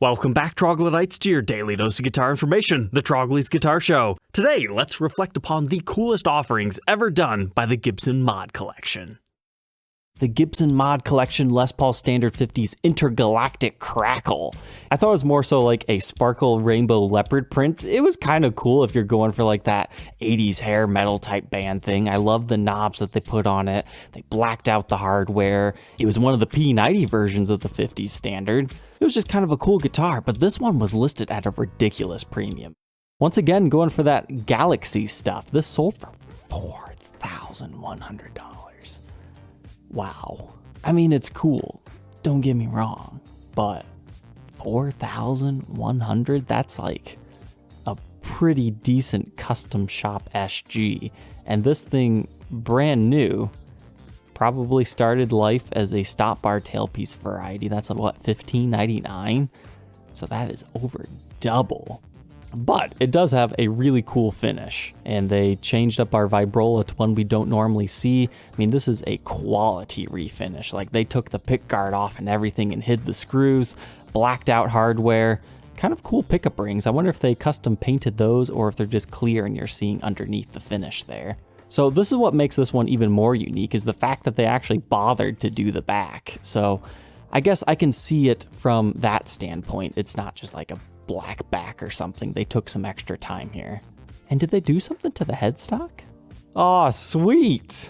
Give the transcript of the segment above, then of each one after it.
Welcome back, Troglodytes, to your daily dose of guitar information, the Trogly's Guitar Show. Today, let's reflect upon the coolest offerings ever done by the Gibson Mod Collection. The Gibson Mod Collection Les Paul Standard 50's Intergalactic Crackle. I thought it was more so like a sparkle rainbow leopard print. It was kind of cool if you're going for like that 80s hair metal type band thing. I love the knobs that they put on it. They blacked out the hardware. It was one of the P90 versions of the 50s standard. It was just kind of a cool guitar, but this one was listed at a ridiculous premium. Once again, going for that Galaxy stuff. This sold for $4,100. Wow. I mean, it's cool. Don't get me wrong, but $4,100? That's like a pretty decent custom shop SG. And this thing, brand new, probably started life as a stop bar tailpiece variety. That's what, $15.99? So that is over double. But it does have a really cool finish, and they changed up our vibrola to one we don't normally see. I mean, this is a quality refinish. Like, they took the pick guard off and everything and hid the screws, blacked out hardware. Kind of cool pickup rings. I wonder if they custom painted those or if they're just clear and you're seeing underneath the finish there. So this is what makes this one even more unique, is the fact that they actually bothered to do the back. So I guess I can see it from that standpoint. It's not just like a black back or something. They took some extra time here. And did they do something to the headstock? Oh, sweet.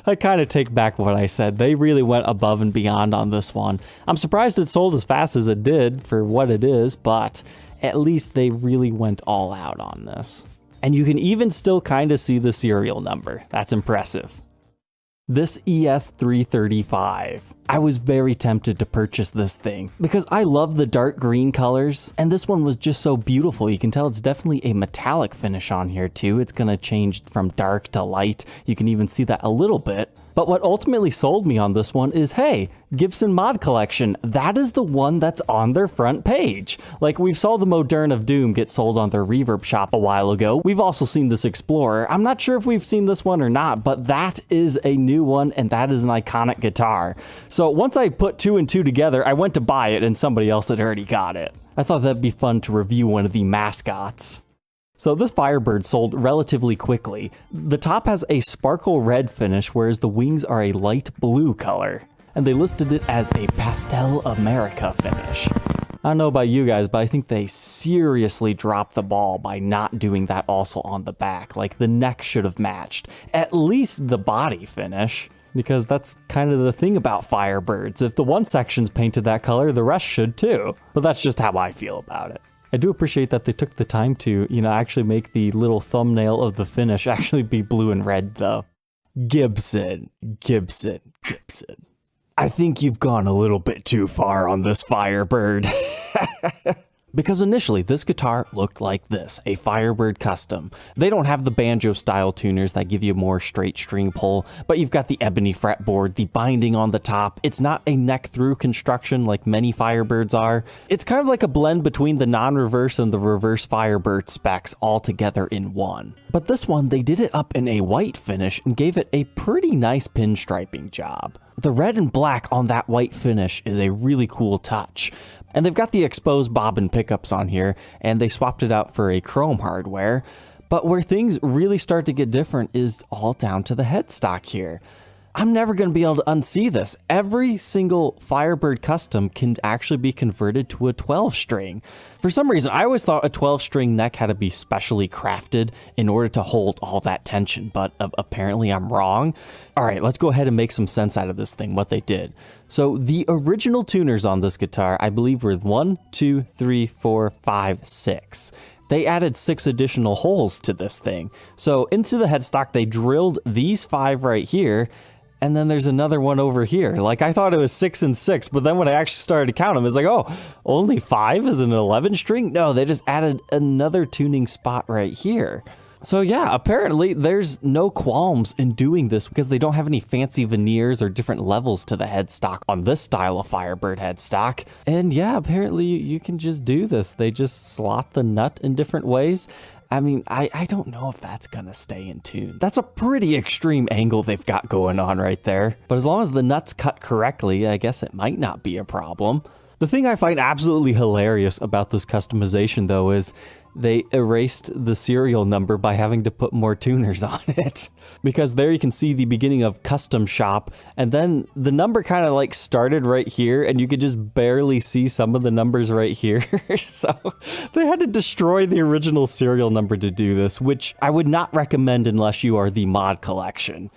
I kind of take back what I said. They really went above and beyond on this one. I'm surprised it sold as fast as it did for what it is, but at least they really went all out on this. And you can even still kind of see the serial number. That's impressive. This ES335. I was very tempted to purchase this thing because I love the dark green colors, and this one was just so beautiful. You can tell it's definitely a metallic finish on here too. It's gonna change from dark to light. You can even see that a little bit. But what ultimately sold me on this one is, hey, Gibson Mod Collection, that is the one that's on their front page. Like, we saw the Modern of Doom get sold on their Reverb shop a while ago. We've also seen this Explorer. I'm not sure if we've seen this one or not, but that is a new one, and that is an iconic guitar. So once I put two and two together, I went to buy it, and somebody else had already got it. I thought that'd be fun to review one of the mascots. So this Firebird sold relatively quickly. The top has a sparkle red finish, whereas the wings are a light blue color. And they listed it as a Pastel America finish. I don't know about you guys, but I think they seriously dropped the ball by not doing that also on the back. Like, the neck should have matched at least the body finish, because that's kind of the thing about Firebirds. If the one section's painted that color, the rest should too. But that's just how I feel about it. I do appreciate that they took the time to, actually make the little thumbnail of the finish actually be blue and red, though. Gibson. I think you've gone a little bit too far on this Firebird. Because initially, this guitar looked like this, a Firebird custom. They don't have the banjo style tuners that give you more straight string pull, but you've got the ebony fretboard, the binding on the top. It's not a neck through construction like many Firebirds are. It's kind of like a blend between the non-reverse and the reverse Firebird specs all together in one. But this one, they did it up in a white finish and gave it a pretty nice pinstriping job. The red and black on that white finish is a really cool touch. And they've got the exposed bobbin pickups on here, and they swapped it out for a chrome hardware. But where things really start to get different is all down to the headstock here. I'm never going to be able to unsee this. Every single Firebird custom can actually be converted to a 12-string. For some reason, I always thought a 12-string neck had to be specially crafted in order to hold all that tension, but apparently I'm wrong. All right, let's go ahead and make some sense out of this thing, what they did. So the original tuners on this guitar, I believe, were 1, 2, 3, 4, 5, 6. They added 6 additional holes to this thing. So into the headstock, they drilled these 5 right here, and then there's another one over here. Like, I thought it was 6 and 6, but then when I actually started to count them, it's like, oh, only 5 is an 11 string? No, they just added another tuning spot right here. So yeah, apparently there's no qualms in doing this because they don't have any fancy veneers or different levels to the headstock on this style of Firebird headstock. And yeah, apparently you can just do this. They just slot the nut in different ways. I mean, I don't know if that's gonna stay in tune. That's a pretty extreme angle they've got going on right there. But as long as the nut's cut correctly, I guess it might not be a problem. The thing I find absolutely hilarious about this customization, though, is they erased the serial number by having to put more tuners on it. Because there you can see the beginning of custom shop, and then the number kind of like started right here, and you could just barely see some of the numbers right here. So they had to destroy the original serial number to do this, which I would not recommend unless you are the mod collection.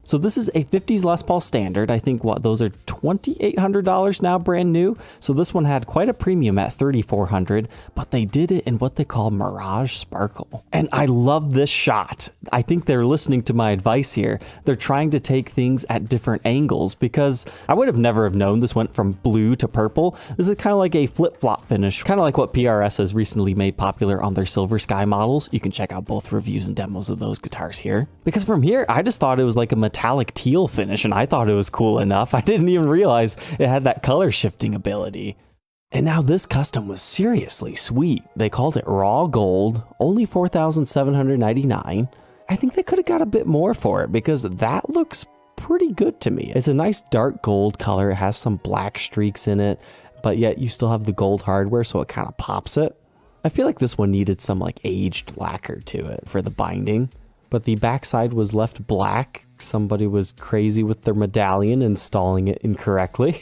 So this is a 50s Les Paul standard. I think those are $2,800 now, brand new. So this one had quite a premium at $3,400, but they did it in what they call Mirage Sparkle. And I love this shot. I think they're listening to my advice here. They're trying to take things at different angles, because I would have never have known this went from blue to purple. This is kind of like a flip-flop finish, kind of like what PRS has recently made popular on their Silver Sky models. You can check out both reviews and demos of those guitars here. Because from here, I just thought it was like a metallic teal finish, and I thought it was cool enough. I didn't even realize it had that color shifting ability. And now this custom was seriously sweet. They called it raw gold, only $4,799. I think they could have got a bit more for it, because that looks pretty good to me. It's a nice dark gold color. It has some black streaks in it, but yet you still have the gold hardware, so it kind of pops it. I feel like this one needed some like aged lacquer to it for the binding. But the backside was left black. Somebody was crazy with their medallion, installing it incorrectly.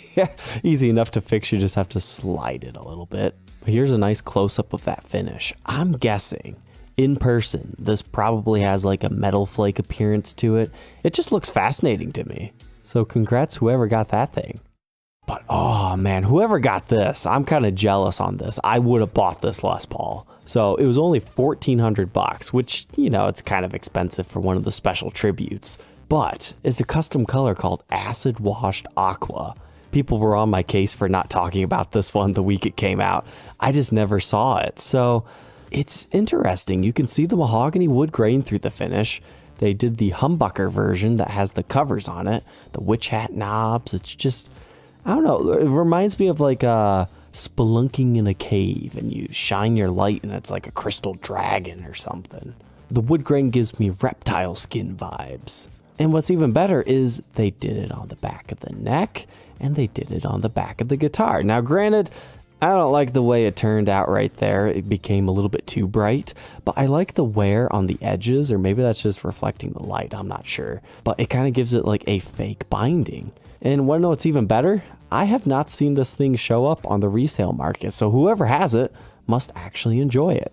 Easy enough to fix, you just have to slide it a little bit. Here's a nice close-up of that finish. I'm guessing, in person, this probably has like a metal flake appearance to it. It just looks fascinating to me. So congrats whoever got that thing. But oh man, whoever got this, I'm kind of jealous on this. I would have bought this Les Paul. So it was only $1,400, which, you know, it's kind of expensive for one of the special tributes. But it's a custom color called Acid Washed Aqua. People were on my case for not talking about this one the week it came out. I just never saw it. So it's interesting. You can see the mahogany wood grain through the finish. They did the humbucker version that has the covers on it, the witch hat knobs. It's just, I don't know. It reminds me of like spelunking in a cave, and you shine your light and it's like a crystal dragon or something. The wood grain gives me reptile skin vibes. And what's even better is they did it on the back of the neck, and they did it on the back of the guitar. Now granted, I don't like the way it turned out right there. It became a little bit too bright, but I like the wear on the edges, or maybe that's just reflecting the light, I'm not sure. But it kind of gives it like a fake binding. And want to know what's even better? I have not seen this thing show up on the resale market, so whoever has it must actually enjoy it.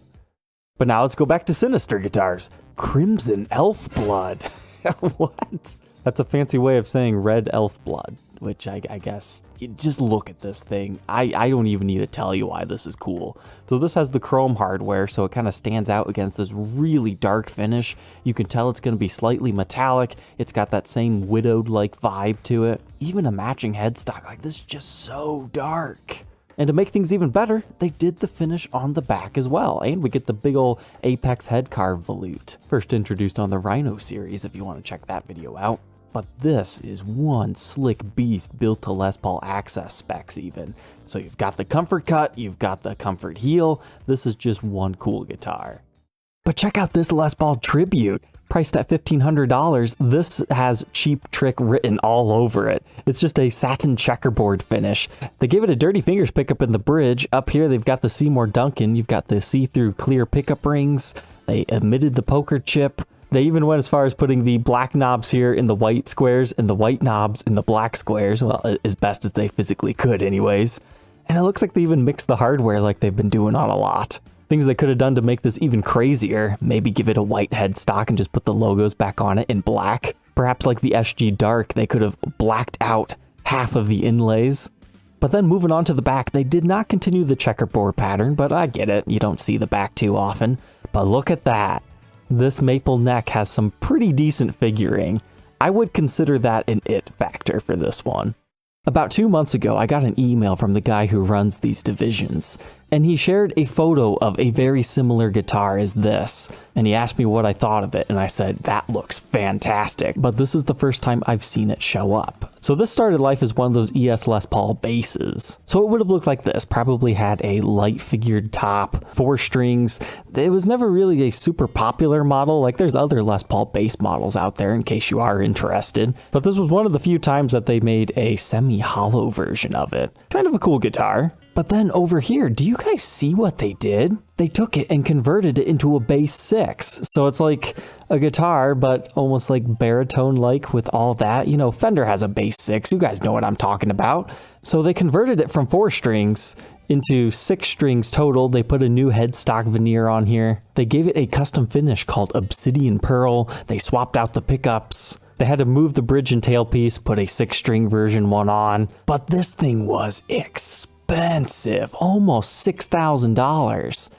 But now let's go back to sinister guitars. Crimson Elf Blood. What? That's a fancy way of saying red elf blood, which I guess, just look at this thing. I don't even need to tell you why this is cool. So this has the chrome hardware, so it kind of stands out against this really dark finish. You can tell it's going to be slightly metallic. It's got that same widowed-like vibe to it. Even a matching headstock, like this is just so dark. And to make things even better, they did the finish on the back as well, and we get the big ol' Apex head carved volute. First introduced on the Rhino series if you want to check that video out. But this is one slick beast built to Les Paul Axcess specs even. So you've got the comfort cut, you've got the comfort heel. This is just one cool guitar. But check out this Les Paul Tribute. Priced at $1,500, this has Cheap Trick written all over it. It's just a satin checkerboard finish. They gave it a Dirty Fingers pickup in the bridge. Up here, they've got the Seymour Duncan. You've got the see-through clear pickup rings. They omitted the poker chip. They even went as far as putting the black knobs here in the white squares and the white knobs in the black squares. Well, as best as they physically could anyways. And it looks like they even mixed the hardware like they've been doing on a lot. Things they could have done to make this even crazier. Maybe give it a white headstock and just put the logos back on it in black. Perhaps like the SG Dark, they could have blacked out half of the inlays. But then moving on to the back, they did not continue the checkerboard pattern, but I get it. You don't see the back too often. But look at that. This maple neck has some pretty decent figuring. I would consider that an it factor for this one. About 2 months ago, I got an email from the guy who runs these divisions, and he shared a photo of a very similar guitar as this, and he asked me what I thought of it, and I said, that looks fantastic, but this is the first time I've seen it show up. So this started life as one of those ES Les Paul basses. So it would have looked like this, probably had a light figured top, 4 strings. It was never really a super popular model, like there's other Les Paul bass models out there in case you are interested, but this was one of the few times that they made a semi-hollow version of it. Kind of a cool guitar. But then over here, do you guys see what they did? They took it and converted it into a bass 6. So it's like a guitar, but almost like baritone-like with all that. You know, Fender has a bass 6. You guys know what I'm talking about. So they converted it from 4 strings into 6 strings total. They put a new headstock veneer on here. They gave it a custom finish called Obsidian Pearl. They swapped out the pickups. They had to move the bridge and tailpiece, put a 6-string version one on. But this thing was expensive, almost $6,000.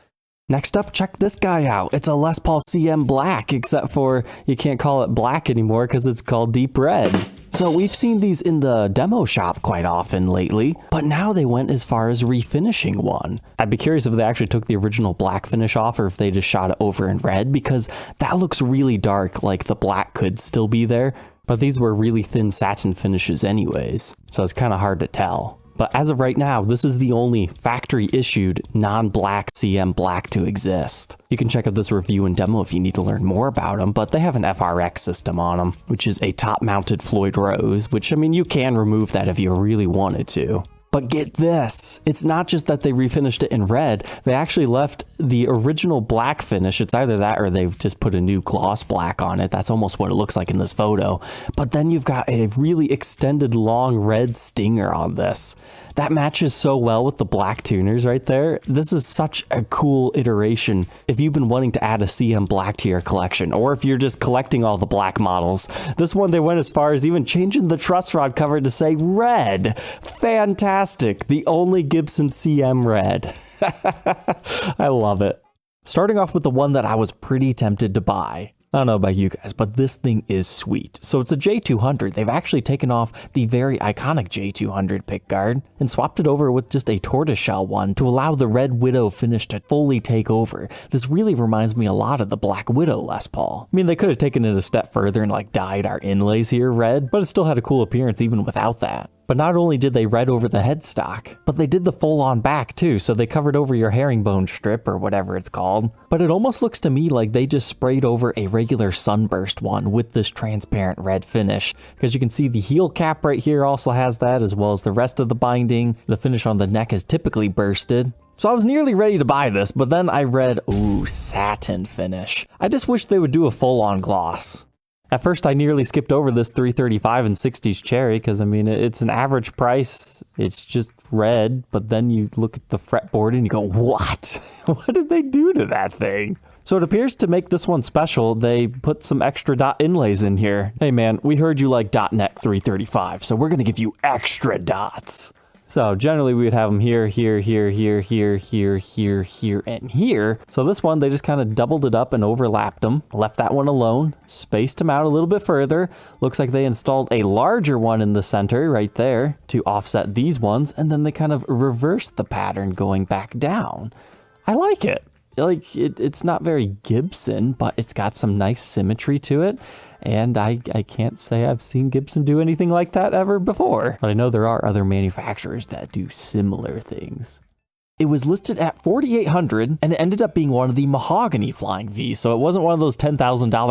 Next up, check this guy out. It's a Les Paul CM Black, except for you can't call it black anymore because it's called Deep Red. So we've seen these in the demo shop quite often lately, but now they went as far as refinishing one. I'd be curious if they actually took the original black finish off or if they just shot it over in red, because that looks really dark, like the black could still be there, but these were really thin satin finishes anyways, so it's kind of hard to tell. But as of right now, this is the only factory-issued non-black CM Black to exist. You can check out this review and demo if you need to learn more about them, but they have an FRX system on them, which is a top-mounted Floyd Rose, which, I mean, you can remove that if you really wanted to. But get this, it's not just that they refinished it in red, they actually left the original black finish. It's either that or they've just put a new gloss black on it. That's almost what it looks like in this photo. But then you've got a really extended long red stinger on this. That matches so well with the black tuners right there. This is such a cool iteration if you've been wanting to add a CM Black to your collection, or if you're just collecting all the black models. This one, they went as far as even changing the truss rod cover to say red. Fantastic. The only Gibson CM red. I love it. Starting off with the one that I was pretty tempted to buy. I don't know about you guys, but this thing is sweet. So it's a J200. They've actually taken off the very iconic J200 pickguard and swapped it over with just a tortoiseshell one to allow the Red Widow finish to fully take over. This really reminds me a lot of the Black Widow Les Paul. I mean, they could have taken it a step further and like dyed our inlays here red, but it still had a cool appearance even without that. But not only did they red over the headstock, but they did the full-on back too, so they covered over your herringbone strip or whatever it's called. But it almost looks to me like they just sprayed over a regular sunburst one with this transparent red finish, because you can see the heel cap right here also has that, as well as the rest of the binding. The finish on the neck is typically bursted. So I was nearly ready to buy this, but then I read, ooh, satin finish. I just wish they would do a full-on gloss. At first, I nearly skipped over this 335 and 60s cherry because, I mean, it's an average price. It's just red, but then you look at the fretboard and you go, what? What did they do to that thing? So it appears to make this one special, they put some extra dot inlays in here. Hey man, we heard you like .NET 335, so we're going to give you extra dots. So generally we would have them here, here, here, here, here, here, here, here, and here. So this one, they just kind of doubled it up and overlapped them, left that one alone, spaced them out a little bit further. Looks like they installed a larger one in the center right there to offset these ones, and then they kind of reversed the pattern going back down. I like it. Like, it's not very Gibson, but it's got some nice symmetry to it. And I can't say I've seen Gibson do anything like that ever before. But I know there are other manufacturers that do similar things. It was listed at $4,800 and it ended up being one of the Mahogany Flying V's, so it wasn't one of those $10,000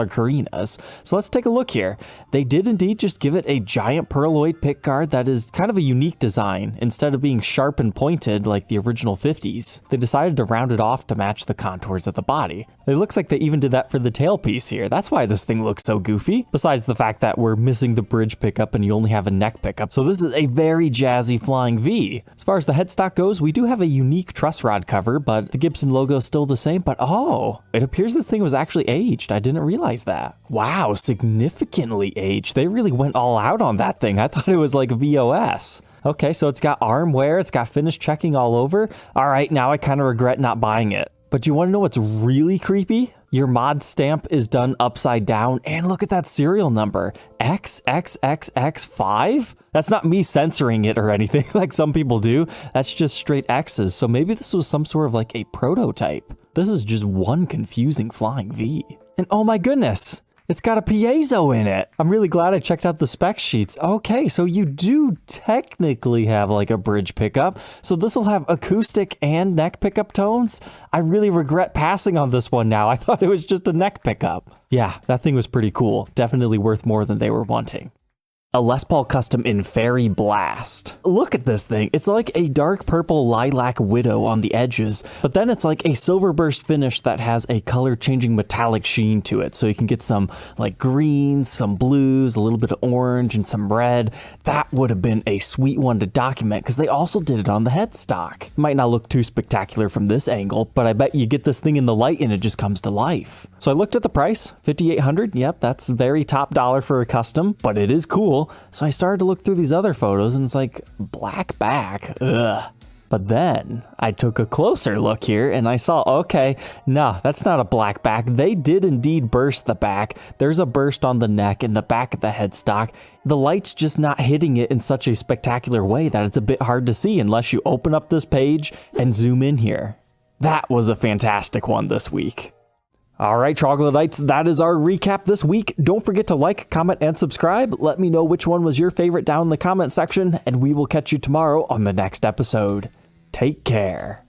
Carinas. So let's take a look here. They did indeed just give it a giant pearloid pickguard that is kind of a unique design. Instead of being sharp and pointed like the original 50s, they decided to round it off to match the contours of the body. It looks like they even did that for the tailpiece here. That's why this thing looks so goofy, besides the fact that we're missing the bridge pickup and you only have a neck pickup. So this is a very jazzy Flying V. As far as the headstock goes, we do have a unique truss rod cover, but the Gibson logo is still the same. But oh, it appears this thing was actually aged. I didn't realize that. Wow, significantly aged. They really went all out on that thing. I thought it was like VOS. Okay, so it's got arm wear, it's got finish checking all over. All right, now I kind of regret not buying it. But you want to know what's really creepy? Your mod stamp is done upside down, and look at that serial number, XXXX5? That's not me censoring it or anything like some people do. That's just straight X's, so maybe this was some sort of like a prototype. This is just one confusing Flying V. And oh my goodness, it's got a piezo in it. I'm really glad I checked out the spec sheets. Okay, so you do technically have like a bridge pickup. So this will have acoustic and neck pickup tones. I really regret passing on this one now. I thought it was just a neck pickup. Yeah, that thing was pretty cool. Definitely worth more than they were wanting. A Les Paul Custom in Fairy Blast. Look at this thing. It's like a dark purple lilac widow on the edges, but then it's like a silver burst finish that has a color changing metallic sheen to it. So you can get some like greens, some blues, a little bit of orange, and some red. That would have been a sweet one to document because they also did it on the headstock. Might not look too spectacular from this angle, but I bet you get this thing in the light and it just comes to life. So I looked at the price, $5,800. Yep, that's very top dollar for a custom, but it is cool. So I started to look through these other photos and it's like, black back, ugh. But then I took a closer look here and I saw, okay, no, that's not a black back. They did indeed burst the back. There's a burst on the neck and the back of the headstock. The light's just not hitting it in such a spectacular way that it's a bit hard to see unless you open up this page and zoom in here. That was a fantastic one this week. All right, troglodytes, that is our recap this week. Don't forget to like, comment, and subscribe. Let me know which one was your favorite down in the comment section, and we will catch you tomorrow on the next episode. Take care.